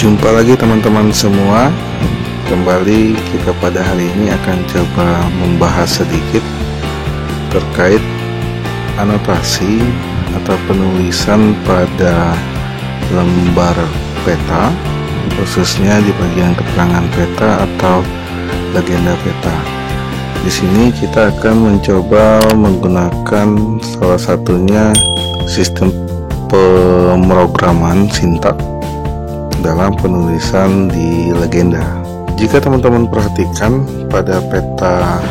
Jumpa lagi teman-teman semua. Kembali kita pada hari ini akan coba membahas sedikit terkait anotasi atau penulisan pada lembar peta, khususnya di bagian keterangan peta atau legenda peta. Di sini kita akan mencoba menggunakan salah satunya sistem pemrograman sintak dalam penulisan di legenda. Jika teman-teman perhatikan pada peta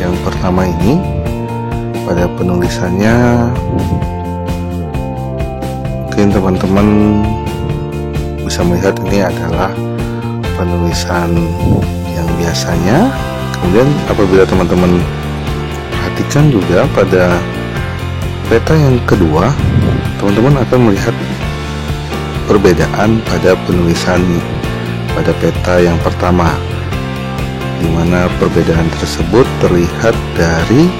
yang pertama ini, pada penulisannya mungkin teman-teman bisa melihat ini adalah penulisan yang biasanya. Kemudian apabila teman-teman perhatikan juga pada peta yang kedua, teman-teman akan melihat perbedaan pada penulisan pada peta yang pertama, di mana perbedaan tersebut terlihat dari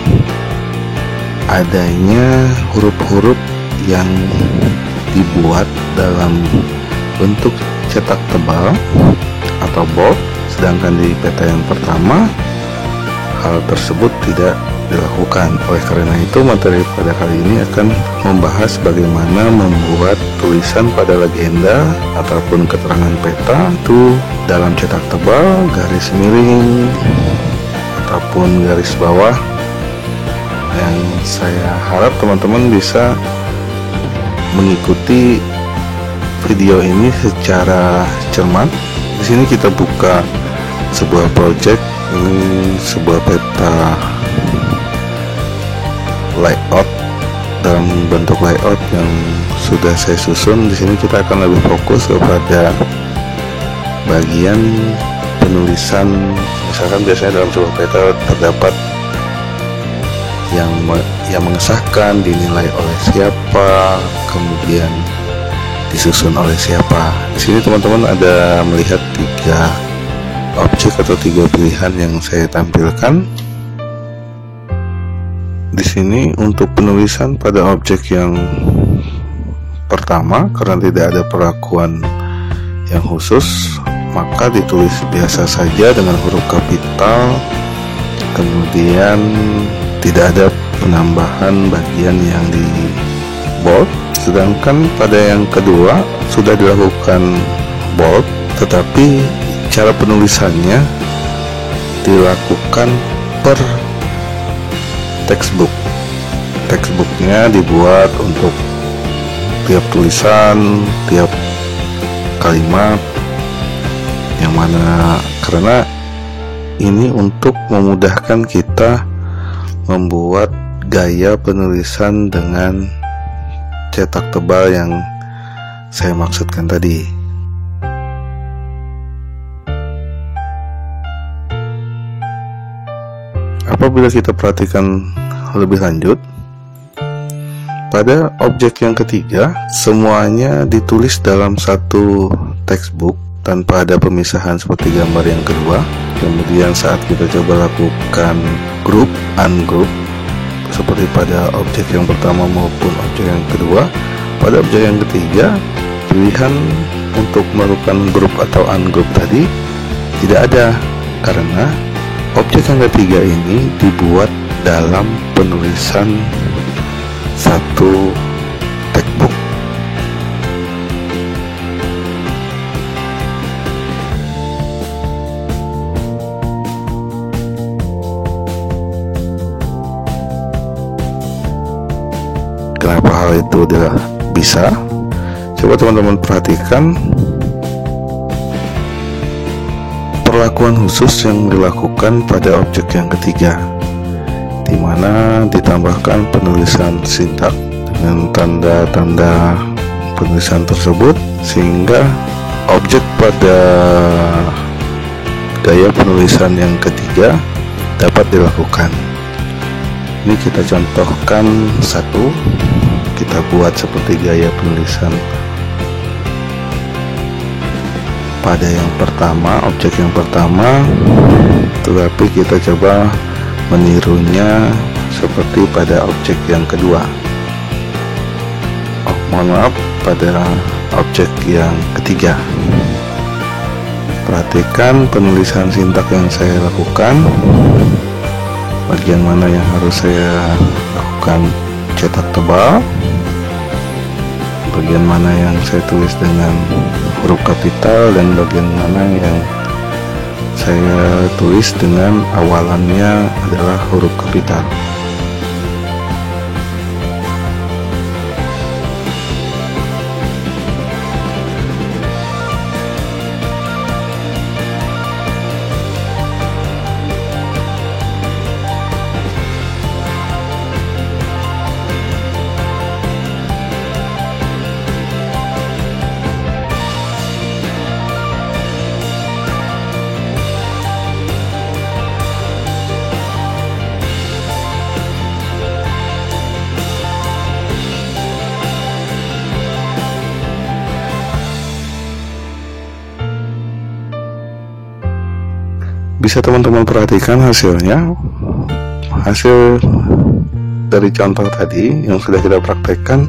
adanya huruf-huruf yang dibuat dalam bentuk cetak tebal atau bold, sedangkan di peta yang pertama hal tersebut tidak dilakukan. Oleh karena itu, materi pada kali ini akan membahas bagaimana membuat tulisan pada legenda ataupun keterangan peta itu dalam cetak tebal, garis miring ataupun garis bawah, yang saya harap teman-teman bisa mengikuti video ini secara cermat. Di sini kita buka sebuah project, ini sebuah peta layout dalam bentuk layout yang sudah saya susun. Di sini kita akan lebih fokus kepada bagian penulisan. Misalkan biasanya dalam sebuah peta terdapat yang mengesahkan, dinilai oleh siapa, kemudian disusun oleh siapa. Di sini teman-teman ada melihat 3 objek atau 3 pilihan yang saya tampilkan. Di sini untuk penulisan pada objek yang pertama, karena tidak ada perlakuan yang khusus, maka ditulis biasa saja dengan huruf kapital, kemudian tidak ada penambahan bagian yang di bold. Sedangkan pada yang kedua sudah dilakukan bold, tetapi cara penulisannya dilakukan per textbook. Textbooknya dibuat untuk tiap tulisan, tiap kalimat, yang mana karena ini untuk memudahkan kita membuat gaya penulisan dengan cetak tebal yang saya maksudkan tadi. Apabila kita perhatikan lebih lanjut, pada objek yang ketiga semuanya ditulis dalam satu textbook tanpa ada pemisahan seperti gambar yang kedua. Kemudian saat kita coba lakukan group, ungroup seperti pada objek yang pertama maupun objek yang kedua, pada objek yang ketiga pilihan untuk melakukan group atau ungroup tadi tidak ada, karena objek yang ketiga ini dibuat dalam penulisan satu textbook. Kenapa hal itu bisa? Coba teman-teman perhatikan perlakuan khusus yang dilakukan pada objek yang ketiga, di mana ditambahkan penulisan sintak dengan tanda-tanda penulisan tersebut, sehingga objek pada gaya penulisan yang ketiga dapat dilakukan. Ini kita contohkan satu, kita buat seperti gaya penulisan pada yang pertama, objek yang pertama, tetapi kita coba menirunya seperti pada objek yang kedua. Mohon maaf, pada objek yang ketiga. perhatikan penulisan sintak yang saya lakukan. Bagian mana yang harus saya lakukan cetak tebal, bagian mana yang saya tulis dengan huruf kapital, dan bagian mana yang saya tulis dengan awalannya adalah huruf kapital. Bisa teman-teman perhatikan hasilnya. Hasil dari contoh tadi yang sudah kita praktekkan,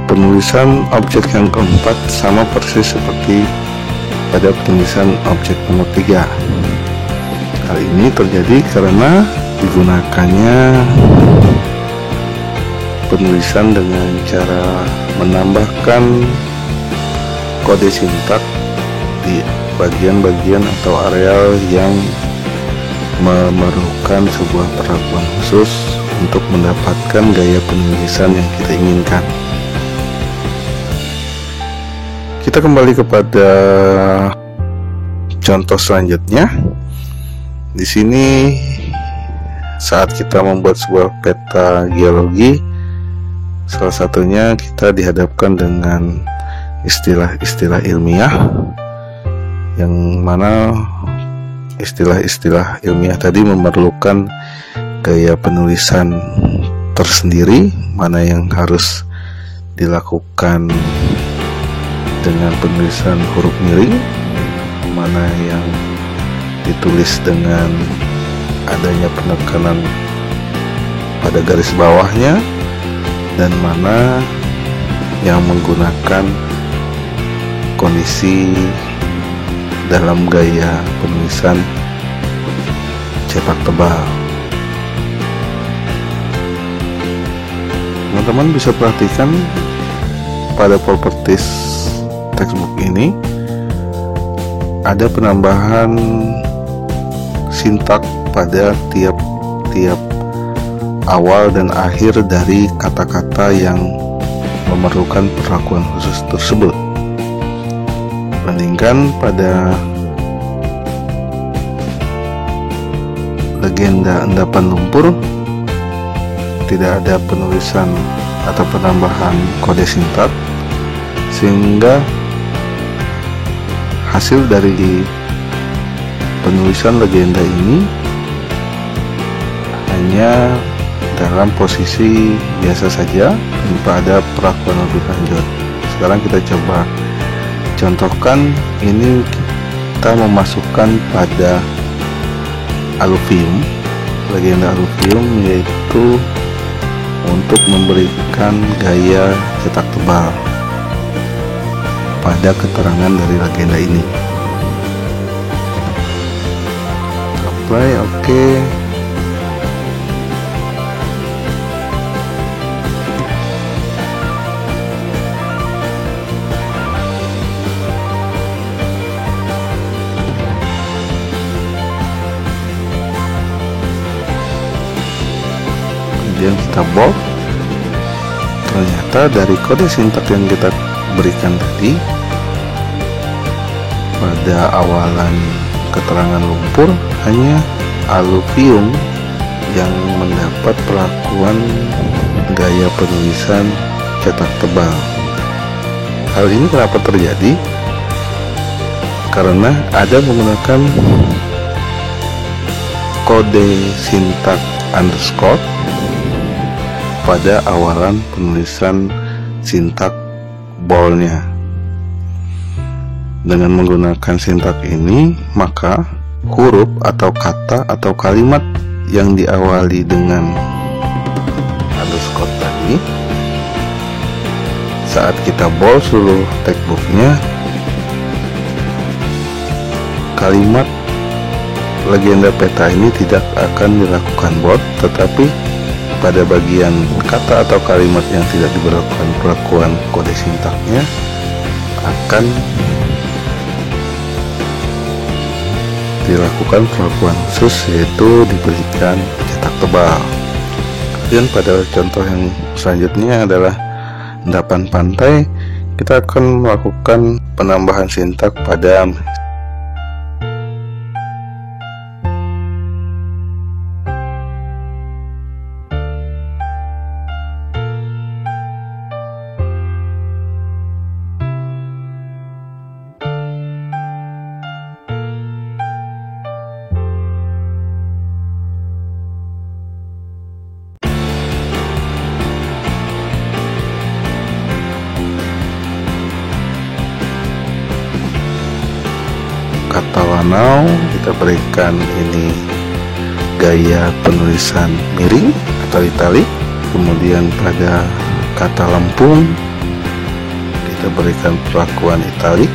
penulisan objek yang keempat sama persis seperti pada penulisan objek nomor 3. Hal ini terjadi karena digunakannya penulisan dengan cara menambahkan kode sintak di bagian-bagian atau areal yang memerlukan sebuah perlakuan khusus untuk mendapatkan gaya penulisan yang kita inginkan. Kita kembali kepada contoh selanjutnya. Di sini saat kita membuat sebuah peta geologi, salah satunya kita dihadapkan dengan istilah-istilah ilmiah, yang mana istilah-istilah ilmiah tadi memerlukan gaya penulisan tersendiri, mana yang harus dilakukan dengan penulisan huruf miring, mana yang ditulis dengan adanya penekanan pada garis bawahnya, dan mana yang menggunakan kondisi dalam gaya penulisan cetak tebal. Teman-teman bisa perhatikan pada properties textbook ini ada penambahan sintak pada tiap awal dan akhir dari kata-kata yang memerlukan perlakuan khusus tersebut. Bandingkan pada legenda endapan lumpur, tidak ada penulisan atau penambahan kode sintak, sehingga hasil dari penulisan legenda ini hanya dalam posisi biasa saja tanpa ada perlakuan lebih lanjut. Sekarang kita coba contohkan. Ini kita memasukkan pada aluvium, legenda aluvium, yaitu untuk memberikan gaya cetak tebal pada keterangan dari legenda ini. Apply, oke. Kemudian kita bold. Ternyata dari kode sintak yang kita berikan tadi, pada awalan keterangan lumpur hanya aluvium yang mendapat perlakuan gaya penulisan cetak tebal. Hal ini kenapa terjadi? Karena ada menggunakan kode sintak underscore pada awalan penulisan sintak boldnya. Dengan menggunakan sintak ini, maka huruf atau kata atau kalimat yang diawali dengan underscore tadi, saat kita bold seluruh textbooknya, kalimat legenda peta ini tidak akan dilakukan bot, tetapi pada bagian kata atau kalimat yang tidak diberlakukan perlakuan kode sintaknya akan dilakukan perlakuan khusus, yaitu diberikan cetak tebal. Kemudian pada contoh yang selanjutnya adalah endapan pantai, kita akan melakukan penambahan sintak pada kata lanau, kita berikan ini gaya penulisan miring atau italik. Kemudian pada kata lempung kita berikan perlakuan italik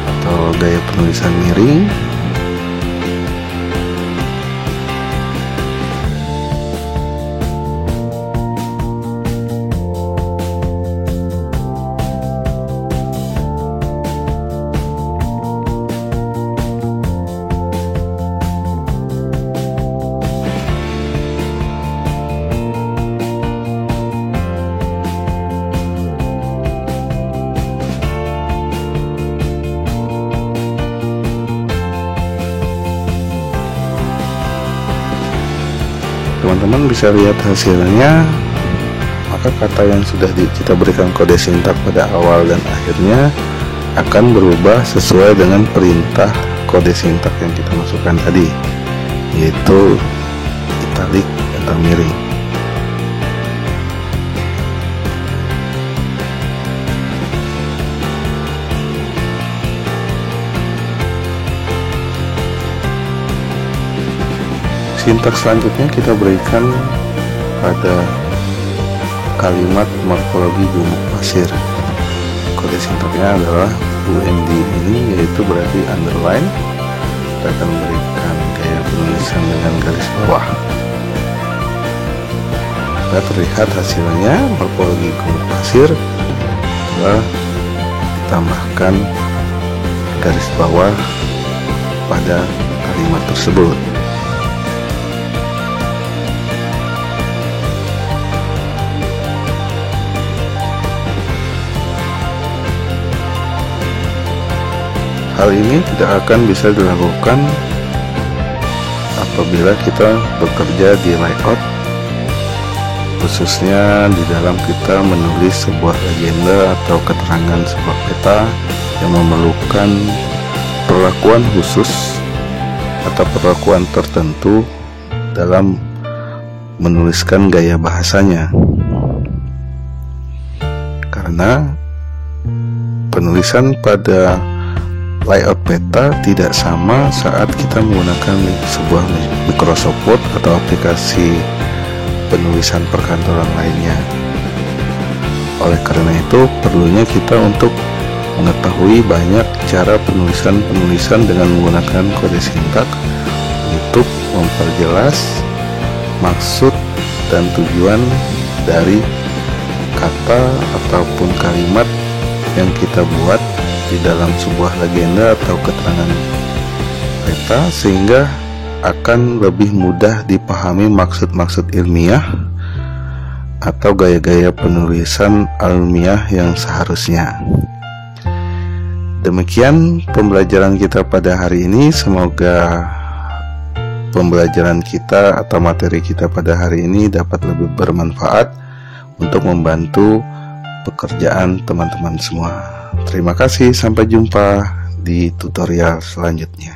atau gaya penulisan miring. Teman-teman bisa lihat hasilnya, maka kata yang sudah kita berikan kode sintak pada awal dan akhirnya akan berubah sesuai dengan perintah kode sintak yang kita masukkan tadi, yaitu italik atau miring. Sintak selanjutnya kita berikan pada kalimat morfologi gumuk pasir. Kode sintaknya adalah UND ini, yaitu berarti underline. Kita akan berikan gaya penulisan dengan garis bawah. Kita terlihat hasilnya, morfologi gumuk pasir telah ditambahkan garis bawah pada kalimat tersebut. Hal ini tidak akan bisa dilakukan apabila kita bekerja di layout, khususnya di dalam kita menulis sebuah legenda atau keterangan sebuah peta yang memerlukan perlakuan khusus atau perlakuan tertentu dalam menuliskan gaya bahasanya. Karena penulisan pada layout peta tidak sama saat kita menggunakan sebuah Microsoft Word atau aplikasi penulisan perkantoran lainnya. Oleh karena itu, perlunya kita untuk mengetahui banyak cara penulisan dengan menggunakan kode sintak untuk memperjelas maksud dan tujuan dari kata ataupun kalimat yang kita buat di dalam sebuah legenda atau keterangan peta, sehingga akan lebih mudah dipahami maksud-maksud ilmiah atau gaya-gaya penulisan ilmiah yang seharusnya. Demikian pembelajaran kita pada hari ini. Semoga pembelajaran kita atau materi kita pada hari ini dapat lebih bermanfaat untuk membantu pekerjaan teman-teman semua. Terima kasih, sampai jumpa di tutorial selanjutnya.